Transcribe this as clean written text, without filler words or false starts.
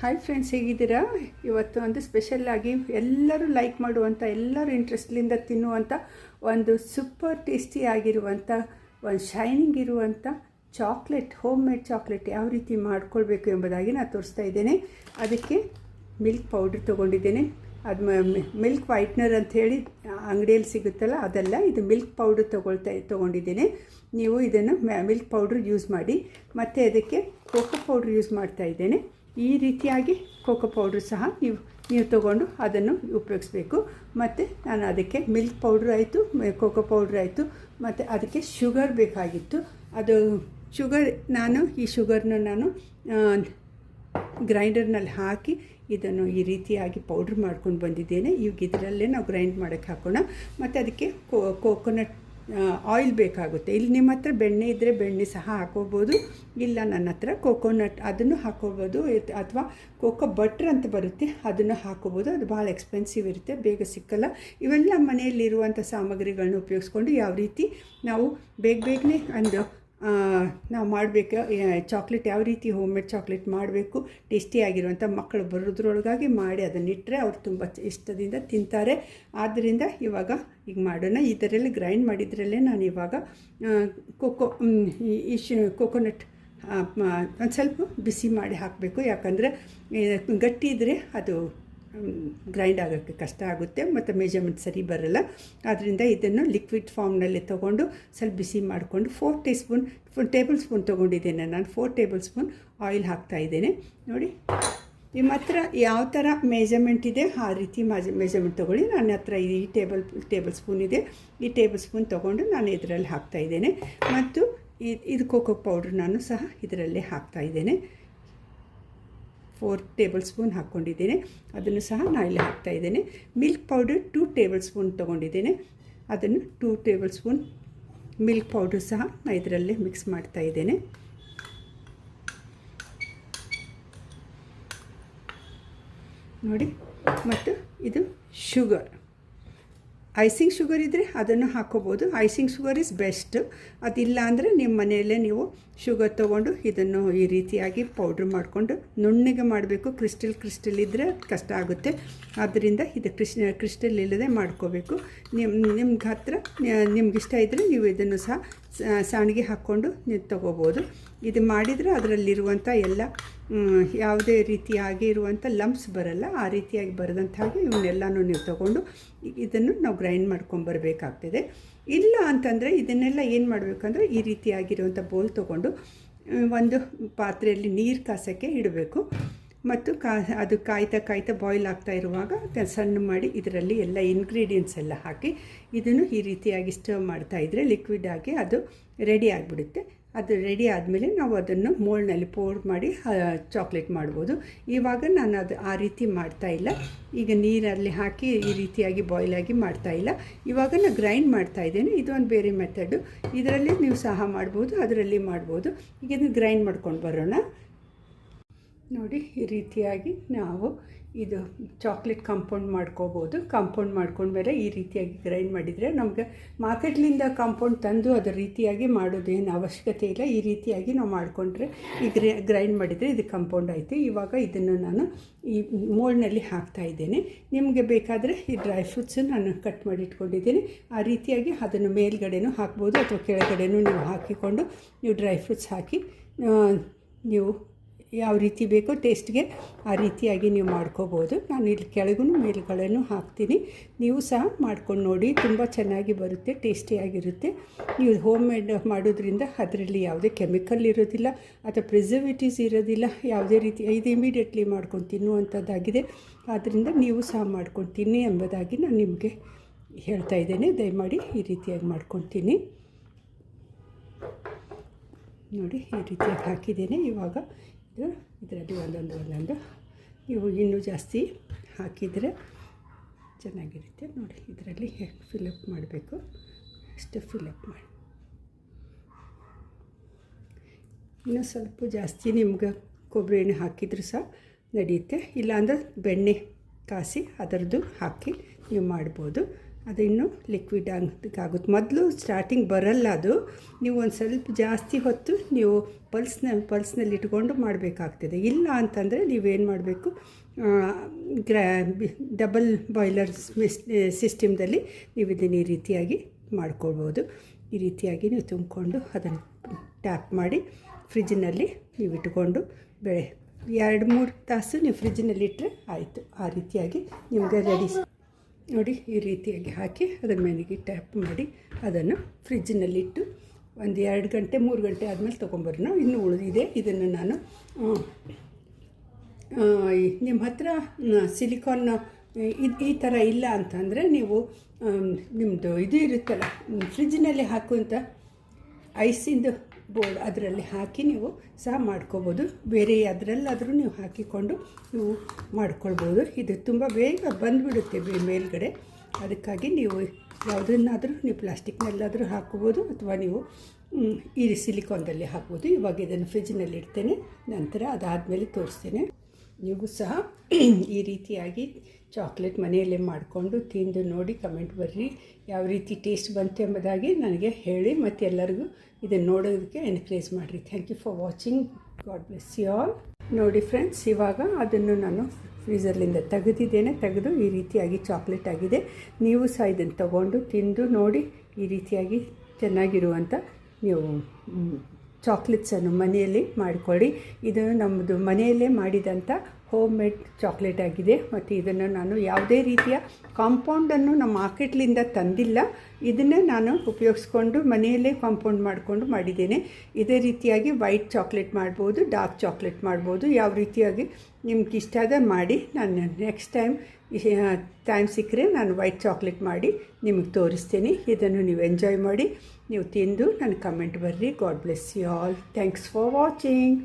Hi friends, ಹೇಗಿದ್ದೀರಾ? ಇವತ್ತು ಒಂದು ಸ್ಪೆಷಲ್ಲಾಗಿ ಎಲ್ಲರೂ ಲೈಕ್ ಮಾಡುವಂಥ, ಎಲ್ಲರೂ ಇಂಟ್ರೆಸ್ಟ್ಲಿಂದ ತಿನ್ನುವಂಥ ಒಂದು ಸೂಪರ್ ಟೇಸ್ಟಿ ಆಗಿರುವಂಥ, ಒಂದು ಶೈನಿಂಗ್ ಇರುವಂಥ ಚಾಕ್ಲೇಟ್, ಹೋಮ್ ಮೇಡ್ ಚಾಕ್ಲೇಟ್ ಯಾವ ರೀತಿ ಮಾಡ್ಕೊಳ್ಬೇಕು ಎಂಬುದಾಗಿ ನಾನು ತೋರಿಸ್ತಾ ಇದ್ದೇನೆ. ಅದಕ್ಕೆ ಮಿಲ್ಕ್ ಪೌಡ್ರ್ ತೊಗೊಂಡಿದ್ದೇನೆ. ಅದು ಮಿಲ್ಕ್ ವೈಟ್ನರ್ ಅಂಥೇಳಿ ಅಂಗಡಿಯಲ್ಲಿ ಸಿಗುತ್ತಲ್ಲ, ಅದಲ್ಲ, ಇದು ಮಿಲ್ಕ್ ಪೌಡ್ರ್ ತೊಗೊಂಡಿದ್ದೇನೆ. ನೀವು ಇದನ್ನು ಮಿಲ್ಕ್ ಪೌಡ್ರ್ ಯೂಸ್ ಮಾಡಿ. ಮತ್ತು ಅದಕ್ಕೆ ಕೋಕೋ ಪೌಡ್ರ್ ಯೂಸ್ ಮಾಡ್ತಾ ಇದ್ದೇನೆ. ಈ ರೀತಿಯಾಗಿ ಕೋಕೋ ಪೌಡ್ರ್ ಸಹ ನೀವು ತೊಗೊಂಡು ಅದನ್ನು ಉಪಯೋಗಿಸ್ಬೇಕು. ಮತ್ತು ನಾನು ಅದಕ್ಕೆ ಮಿಲ್ಕ್ ಪೌಡ್ರ್ ಆಯಿತು, ಕೋಕೋ ಪೌಡ್ರ್ ಆಯಿತು, ಮತ್ತು ಅದಕ್ಕೆ ಶುಗರ್ ಬೇಕಾಗಿತ್ತು. ಅದು ಶುಗರ್ ಈ ಶುಗರ್ನ ನಾನು ಗ್ರೈಂಡರ್ನಲ್ಲಿ ಹಾಕಿ ಇದನ್ನು ಈ ರೀತಿಯಾಗಿ ಪೌಡ್ರ್ ಮಾಡ್ಕೊಂಡು ಬಂದಿದ್ದೇನೆ. ಈಗ ಇದರಲ್ಲೇ ನಾವು ಗ್ರೈಂಡ್ ಮಾಡೋಕ್ಕೆ ಹಾಕೋಣ. ಮತ್ತು ಅದಕ್ಕೆ ಕೋಕೋನಟ್ ಆಯಿಲ್ ಬೇಕಾಗುತ್ತೆ. ಇಲ್ಲಿ ನಿಮ್ಮ ಹತ್ರ ಬೆಣ್ಣೆ ಇದ್ದರೆ ಬೆಣ್ಣೆ ಸಹ ಹಾಕೋಬೋದು, ಇಲ್ಲ ನನ್ನ ಹತ್ರ ಕೋಕೋನಟ್ ಅದನ್ನು ಹಾಕೋಬೋದು, ಅಥವಾ ಕೋಕೋ ಬಟ್ರ್ ಅಂತ ಬರುತ್ತೆ, ಅದನ್ನು ಹಾಕೋಬೋದು. ಅದು ಭಾಳ ಎಕ್ಸ್ಪೆನ್ಸಿವ್ ಇರುತ್ತೆ, ಬೇಗ ಸಿಕ್ಕಲ್ಲ. ಇವೆಲ್ಲ ಮನೆಯಲ್ಲಿರುವಂಥ ಸಾಮಗ್ರಿಗಳನ್ನ ಉಪಯೋಗಿಸ್ಕೊಂಡು ಯಾವ ರೀತಿ ನಾವು ಬೇಗನೆ ನಾವು ಮಾಡಬೇಕು, ಚಾಕ್ಲೇಟ್ ಯಾವ ರೀತಿ ಹೋಮ್ ಮೇಡ್ ಚಾಕ್ಲೇಟ್ ಮಾಡಬೇಕು, ಟೇಸ್ಟಿಯಾಗಿರುವಂಥ, ಮಕ್ಕಳು ಬರೋದ್ರೊಳಗಾಗಿ ಮಾಡಿ ಅದನ್ನಿಟ್ಟರೆ ಅವ್ರು ತುಂಬ ಇಷ್ಟದಿಂದ ತಿಂತಾರೆ. ಆದ್ದರಿಂದ ಇವಾಗ ಈಗ ಮಾಡೋಣ. ಇದರಲ್ಲಿ ಗ್ರೈಂಡ್ ಮಾಡಿದ್ರಲ್ಲೇ ನಾನು ಇವಾಗ ಕೋಕೋನಟ್ ಒಂದು ಸ್ವಲ್ಪ ಬಿಸಿ ಮಾಡಿ ಹಾಕಬೇಕು. ಯಾಕಂದರೆ ಗಟ್ಟಿ ಇದ್ದರೆ ಅದು ಗ್ರೈಂಡ್ ಆಗೋಕ್ಕೆ ಕಷ್ಟ ಆಗುತ್ತೆ ಮತ್ತು ಮೆಜರ್ಮೆಂಟ್ ಸರಿ ಬರಲ್ಲ. ಆದ್ದರಿಂದ ಇದನ್ನು ಲಿಕ್ವಿಡ್ ಫಾರ್ಮ್ನಲ್ಲಿ ತೊಗೊಂಡು ಸ್ವಲ್ಪ ಬಿಸಿ ಮಾಡಿಕೊಂಡು 4 ಟೇಬಲ್ ಸ್ಪೂನ್ ತೊಗೊಂಡಿದ್ದೇನೆ ನಾನು. 4 ಟೇಬಲ್ ಸ್ಪೂನ್ ಆಯಿಲ್ ಹಾಕ್ತಾಯಿದ್ದೇನೆ. ನೋಡಿ, ನಿಮ್ಮ ಹತ್ರ ಯಾವ ಥರ ಮೆಜರ್ಮೆಂಟ್ ಇದೆ ಆ ರೀತಿ ಮೆಜರ್ಮೆಂಟ್ ತೊಗೊಳ್ಳಿ. ನನ್ನ ಹತ್ರ ಈ ಟೇಬಲ್ ಸ್ಪೂನ್ ಇದೆ. ಈ ಟೇಬಲ್ ಸ್ಪೂನ್ ತೊಗೊಂಡು ನಾನು ಇದರಲ್ಲಿ ಹಾಕ್ತಾಯಿದ್ದೇನೆ. ಮತ್ತು ಇದು ಕೋಕೋ ಪೌಡ್ರ್ ನಾನು ಸಹ ಇದರಲ್ಲೇ ಹಾಕ್ತಾಯಿದ್ದೇನೆ. 4 ಟೇಬಲ್ ಸ್ಪೂನ್ ಹಾಕ್ಕೊಂಡಿದ್ದೇನೆ. ಅದನ್ನು ಸಹ ನಾನು ಇಲ್ಲಿ ಹಾಕ್ತಾಯಿದ್ದೇನೆ. ಮಿಲ್ಕ್ ಪೌಡರ್ 2 ಟೇಬಲ್ ಸ್ಪೂನ್ ತೊಗೊಂಡಿದ್ದೇನೆ. ಅದನ್ನು 2 ಟೇಬಲ್ ಸ್ಪೂನ್ ಮಿಲ್ಕ್ ಪೌಡ್ರ್ ಸಹ ನಾನು ಇದರಲ್ಲೇ ಮಿಕ್ಸ್ ಮಾಡ್ತಾಯಿದ್ದೇನೆ. ನೋಡಿ, ಮತ್ತು ಇದು ಶುಗರ್, ಐಸಿಂಗ್ ಶುಗರ್ ಇದ್ದರೆ ಅದನ್ನು ಹಾಕ್ಕೋಬೋದು. Icing sugar is best. ಅದಿಲ್ಲ ಅಂದರೆ ನಿಮ್ಮ ಮನೆಯಲ್ಲೇ ನೀವು ಶುಗರ್ ತೊಗೊಂಡು ಇದನ್ನು ಈ ರೀತಿಯಾಗಿ ಪೌಡ್ರ್ ಮಾಡಿಕೊಂಡು ನುಣ್ಣಗೆ ಮಾಡಬೇಕು. ಕ್ರಿಸ್ಟಲ್ ಇದ್ದರೆ ಕಷ್ಟ ಆಗುತ್ತೆ. ಆದ್ದರಿಂದ ಇದು ಕ್ರಿಸ್ಟಲ್ ಇಲ್ಲದೆ ಮಾಡ್ಕೋಬೇಕು. ನಿಮ್ಗೆ ಹತ್ರ ನಿಮ್ಗಿಷ್ಟ ಇದ್ದರೆ ನೀವು ಇದನ್ನು ಸಹ ಸಾಣಿಗೆ ಹಾಕ್ಕೊಂಡು ನೀವು ತೊಗೋಬೋದು. ಇದು ಮಾಡಿದರೆ ಅದರಲ್ಲಿರುವಂಥ ಎಲ್ಲ ಯಾವುದೇ ರೀತಿಯಾಗಿ ಇರುವಂಥ ಲಂಪ್ಸ್ ಬರಲ್ಲ. ಆ ರೀತಿಯಾಗಿ ಬರದಂಥ ಹಾಗೆ ಇವನ್ನೆಲ್ಲನೂ ನೀವು ತೊಗೊಂಡು ಇದನ್ನು ನಾವು ಗ್ರೈಂಡ್ ಮಾಡ್ಕೊಂಬರಬೇಕಾಗ್ತದೆ. ಇಲ್ಲ ಅಂತಂದರೆ ಇದನ್ನೆಲ್ಲ ಏನು ಮಾಡಬೇಕಂದ್ರೆ ಈ ರೀತಿಯಾಗಿರುವಂಥ ಬೋಲ್ ತೊಗೊಂಡು ಒಂದು ಪಾತ್ರೆಯಲ್ಲಿ ನೀರು ಕಾಸೋಕ್ಕೆ ಇಡಬೇಕು. ಮತ್ತು ಅದು ಕಾಯ್ತಾ ಬಾಯ್ಲ್ ಆಗ್ತಾ ಇರುವಾಗ ಸಣ್ಣ ಮಾಡಿ ಇದರಲ್ಲಿ ಎಲ್ಲ ಇಂಗ್ರೀಡಿಯೆಂಟ್ಸ್ ಎಲ್ಲ ಹಾಕಿ ಇದನ್ನು ಈ ರೀತಿಯಾಗಿ ಸ್ಟವ್ ಮಾಡ್ತಾಯಿದ್ರೆ ಲಿಕ್ವಿಡ್ ಆಗಿ ಅದು ರೆಡಿ ಆಗಿಬಿಡುತ್ತೆ. ಅದು ರೆಡಿ ಆದಮೇಲೆ ನಾವು ಅದನ್ನು ಮೋಲ್ಡ್ನಲ್ಲಿ ಪೋರ್ ಮಾಡಿ ಚಾಕ್ಲೇಟ್ ಮಾಡ್ಬೋದು. ಇವಾಗ ನಾನು ಅದು ಆ ರೀತಿ ಮಾಡ್ತಾಯಿಲ್ಲ. ಈಗ ನೀರಲ್ಲಿ ಹಾಕಿ ಈ ರೀತಿಯಾಗಿ ಬಾಯ್ಲ್ ಆಗಿ ಮಾಡ್ತಾಯಿಲ್ಲ. ಇವಾಗ ನಾನು ಗ್ರೈಂಡ್ ಮಾಡ್ತಾಯಿದ್ದೇನೆ. ಇದು ಒಂದು ಬೇರೆ ಮೆಥಡು. ಇದರಲ್ಲಿ ನೀವು ಸಹ ಮಾಡ್ಬೋದು, ಅದರಲ್ಲಿ ಮಾಡ್ಬೋದು. ಈಗ ಇದನ್ನು ಗ್ರೈಂಡ್ ಮಾಡ್ಕೊಂಡು ಬರೋಣ. ನೋಡಿ, ಈ ರೀತಿಯಾಗಿ ನಾವು ಇದು ಚಾಕ್ಲೇಟ್ ಕಾಂಪೌಂಡ್ ಮಾಡ್ಕೋಬೋದು. ಕಾಂಪೌಂಡ್ ಮಾಡ್ಕೊಂಡ್ಮೇಲೆ ಈ ರೀತಿಯಾಗಿ ಗ್ರೈಂಡ್ ಮಾಡಿದರೆ ನಮಗೆ ಮಾರ್ಕೆಟ್ಲಿಂದ ಕಾಂಪೌಂಡ್ ತಂದು ಅದರ ರೀತಿಯಾಗಿ ಮಾಡೋದೇನು ಅವಶ್ಯಕತೆ ಇಲ್ಲ. ಈ ರೀತಿಯಾಗಿ ನಾವು ಮಾಡಿಕೊಂಡ್ರೆ ಈ ಗ್ರೈಂಡ್ ಮಾಡಿದರೆ ಇದು ಕಾಂಪೌಂಡ್ ಆಯಿತು. ಇವಾಗ ಇದನ್ನು ನಾನು ಈ ಮೋಲ್ಡ್ನಲ್ಲಿ ಹಾಕ್ತಾಯಿದ್ದೇನೆ. ನಿಮಗೆ ಬೇಕಾದರೆ ಈ ಡ್ರೈ ಫ್ರೂಟ್ಸನ್ನು ನಾನು ಕಟ್ ಮಾಡಿ ಇಟ್ಕೊಂಡಿದ್ದೀನಿ. ಆ ರೀತಿಯಾಗಿ ಅದನ್ನು ಮೇಲ್ಗಡೆನೂ ಹಾಕ್ಬೋದು, ಅಥವಾ ಕೆಳಗಡೆನೂ ನೀವು ಹಾಕಿಕೊಂಡು ನೀವು ಡ್ರೈ ಫ್ರೂಟ್ಸ್ ಹಾಕಿ ನೀವು ಯಾವ ರೀತಿ ಬೇಕೋ ಟೇಸ್ಟ್ಗೆ ಆ ರೀತಿಯಾಗಿ ನೀವು ಮಾಡ್ಕೋಬೋದು. ನಾನು ಇಲ್ಲಿ ಕೆಳಗೂ ಮೇಲ್ಗಳನ್ನೂ ಹಾಕ್ತೀನಿ. ನೀವು ಸಹ ಮಾಡ್ಕೊಂಡು ನೋಡಿ, ತುಂಬ ಚೆನ್ನಾಗಿ ಬರುತ್ತೆ, ಟೇಸ್ಟಿಯಾಗಿರುತ್ತೆ. ನೀವು ಹೋಮ್ ಮೇಡ್ ಮಾಡೋದ್ರಿಂದ ಅದರಲ್ಲಿ ಯಾವುದೇ ಕೆಮಿಕಲ್ ಇರೋದಿಲ್ಲ ಅಥವಾ ಪ್ರಿಸರ್ವೇಟಿವ್ಸ್ ಇರೋದಿಲ್ಲ. ಯಾವುದೇ ರೀತಿ ಇದು ಇಮಿಡಿಯೇಟ್ಲಿ ಮಾಡ್ಕೊಂಡು ತಿನ್ನುವಂಥದ್ದಾಗಿದೆ. ಆದ್ದರಿಂದ ನೀವು ಸಹ ಮಾಡ್ಕೊಂಡು ತಿನ್ನಿ ಎಂಬುದಾಗಿ ನಾನು ನಿಮಗೆ ಹೇಳ್ತಾ ಇದ್ದೇನೆ. ದಯಮಾಡಿ ಈ ರೀತಿಯಾಗಿ ಮಾಡ್ಕೊತೀನಿ. ನೋಡಿ, ಈ ರೀತಿಯಾಗಿ ಹಾಕಿದ್ದೇನೆ. ಇವಾಗ ಇದರಲ್ಲಿ ಒಂದೊಂದು ನೀವು ಇನ್ನೂ ಜಾಸ್ತಿ ಹಾಕಿದರೆ ಚೆನ್ನಾಗಿರುತ್ತೆ. ನೋಡಿ, ಇದರಲ್ಲಿ ಫಿಲಪ್ ಮಾಡಬೇಕು. ಅಷ್ಟು ಫಿಲಪ್ ಮಾಡಿ ಇನ್ನೂ ಸ್ವಲ್ಪ ಜಾಸ್ತಿ ನಿಮ್ಗೆ ಕೊಬ್ಬರಿ ಎಣ್ಣೆ ಹಾಕಿದರೂ ಸಹ ನಡೆಯುತ್ತೆ. ಇಲ್ಲಾಂದರೆ ಬೆಣ್ಣೆ ಕಾಸಿ ಅದರದ್ದು ಹಾಕಿ ನೀವು ಮಾಡ್ಬೋದು. ಅದು ಇನ್ನೂ ಲಿಕ್ವಿಡ್ ಆಗುತ್ತೆ. ಮೊದಲು ಸ್ಟಾರ್ಟಿಂಗ್ ಬರಲ್ಲ ಅದು. ನೀವು ಒಂದು ಸ್ವಲ್ಪ ಜಾಸ್ತಿ ಹೊತ್ತು ನೀವು ಪಲ್ಸ್ನಲ್ಲಿ ಇಟ್ಕೊಂಡು ಮಾಡಬೇಕಾಗ್ತದೆ. ಇಲ್ಲ ಅಂತಂದರೆ ನೀವೇನು ಮಾಡಬೇಕು, ಡಬಲ್ ಬಾಯ್ಲರ್ ಸಿಸ್ಟಮ್ದಲ್ಲಿ ನೀವು ಇದನ್ನು ಈ ರೀತಿಯಾಗಿ ಮಾಡ್ಕೊಳ್ಬೋದು. ಈ ರೀತಿಯಾಗಿ ನೀವು ತುಂಬಿಕೊಂಡು ಅದನ್ನು ಟ್ಯಾಪ್ ಮಾಡಿ ಫ್ರಿಜ್ಜಿನಲ್ಲಿ ನೀವು ಇಟ್ಕೊಂಡು 2-3 ತಾಸು ನೀವು ಫ್ರಿಜ್ಜಿನಲ್ಲಿ ಇಟ್ಟರೆ ಆಯಿತು. ಆ ರೀತಿಯಾಗಿ ನಿಮಗೆ ರೆಡಿ ನೋಡಿ. ಈ ರೀತಿಯಾಗಿ ಹಾಕಿ ಅದರ ಮೇಲಿಗೆ ಟ್ಯಾಪ್ ಮಾಡಿ ಅದನ್ನು ಫ್ರಿಜ್ಜಿನಲ್ಲಿಟ್ಟು 1-2 ಗಂಟೆ 3 ಗಂಟೆ ಆದಮೇಲೆ ತೊಗೊಂಬರೋಣ. ಇನ್ನೂ ಉಳಿದಿದೆ. ಇದನ್ನು ನಾನು ನಿಮ್ಮ ಹತ್ರ ಸಿಲಿಕಾನ್ ಈ ಥರ ಇಲ್ಲ ಅಂತಂದರೆ ನೀವು ನಿಮ್ಮದು ಇದು ಇರುತ್ತಲ್ಲ ಫ್ರಿಜ್ಜಿನಲ್ಲಿ ಹಾಕುವಂಥ ಐಸಿಂದು ಬೋರ್ಡ್, ಅದರಲ್ಲಿ ಹಾಕಿ ನೀವು ಸಹ ಮಾಡ್ಕೋಬೋದು. ಬೇರೆ ಅದರಲ್ಲಾದರೂ ನೀವು ಹಾಕಿಕೊಂಡು ನೀವು ಮಾಡ್ಕೊಳ್ಬೋದು. ಇದು ತುಂಬ ಬೇಗ ಬಂದುಬಿಡುತ್ತೆ ಮೇಲ್ಗಡೆ. ಅದಕ್ಕಾಗಿ ನೀವು ಯಾವುದನ್ನಾದರೂ ನೀವು ಪ್ಲಾಸ್ಟಿಕ್ನಲ್ಲಾದರೂ ಹಾಕ್ಕೋಬೋದು ಅಥವಾ ನೀವು ಈ ಸಿಲಿಕಾನ್ದಲ್ಲಿ ಹಾಕ್ಬೋದು. ಇವಾಗ ಇದನ್ನು ಫ್ರಿಜ್ಜಿನಲ್ಲಿ ಇಡ್ತೇನೆ, ನಂತರ ಅದಾದಮೇಲೆ ತೋರಿಸ್ತೇನೆ. ನೀವು ಸಹ ಈ ರೀತಿಯಾಗಿ ಚಾಕ್ಲೇಟ್ ಮನೆಯಲ್ಲೇ ಮಾಡಿಕೊಂಡು ತಿಂದು ನೋಡಿ ಕಮೆಂಟ್ ಬರ್ರಿ. ಯಾವ ರೀತಿ ಟೇಸ್ಟ್ ಬಂತು ಎಂಬುದಾಗಿ ನನಗೆ ಹೇಳಿ, ಮತ್ತು ಎಲ್ಲರಿಗೂ ಇದನ್ನು ನೋಡೋದಕ್ಕೆ ಎನ್ಕರೇಜ್ ಮಾಡಿರಿ. Thank you for watching. God bless you all. ನೋಡಿ ಫ್ರೆಂಡ್ಸ್, ಇವಾಗ ಅದನ್ನು ನಾನು ಫ್ರೀಝರ್ಲಿಂದ ತೆಗೆದು ಈ ರೀತಿಯಾಗಿ ಚಾಕ್ಲೇಟ್ ಆಗಿದೆ. ನೀವು ಸಹ ಇದನ್ನು ತಗೊಂಡು ತಿಂದು ನೋಡಿ. ಈ ರೀತಿಯಾಗಿ ಚೆನ್ನಾಗಿರುವಂಥ ನೀವು ಚಾಕ್ಲೇಟ್ಸನ್ನು ಮನೆಯಲ್ಲಿ ಮಾಡಿಕೊಳ್ಳಿ. ಇದು ನಮ್ಮದು ಮನೆಯಲ್ಲೇ ಮಾಡಿದಂಥ ಹೋಮ್ ಮೇಡ್ ಚಾಕ್ಲೇಟ್ ಆಗಿದೆ. ಮತ್ತು ಇದನ್ನು ನಾನು ಯಾವುದೇ ರೀತಿಯ ಕಾಂಪೌಂಡನ್ನು ನಮ್ಮ ಮಾರ್ಕೆಟ್ಲಿಂದ ತಂದಿಲ್ಲ. ಇದನ್ನೇ ನಾನು ಉಪಯೋಗಿಸ್ಕೊಂಡು ಮನೆಯಲ್ಲೇ ಕಾಂಪೌಂಡ್ ಮಾಡಿಕೊಂಡು ಮಾಡಿದ್ದೇನೆ. ಇದೇ ರೀತಿಯಾಗಿ ವೈಟ್ ಚಾಕ್ಲೇಟ್ ಮಾಡ್ಬೋದು, ಡಾರ್ಕ್ ಚಾಕ್ಲೇಟ್ ಮಾಡ್ಬೋದು. ಯಾವ ರೀತಿಯಾಗಿ ನಿಮ್ಗೆ ಇಷ್ಟ ಆದ ಮಾಡಿ. ನಾನು ನೆಕ್ಸ್ಟ್ ಟೈಮ್ ಸಿಕ್ಕರೆ ನಾನು ವೈಟ್ ಚಾಕ್ಲೇಟ್ ಮಾಡಿ ನಿಮಗೆ ತೋರಿಸ್ತೀನಿ. ಇದನ್ನು ನೀವು ಎಂಜಾಯ್ ಮಾಡಿ, ನೀವು ತಿಂದು ನನಗೆ ಕಮೆಂಟ್ ಬರ್ರಿ. God bless you all. Thanks for watching.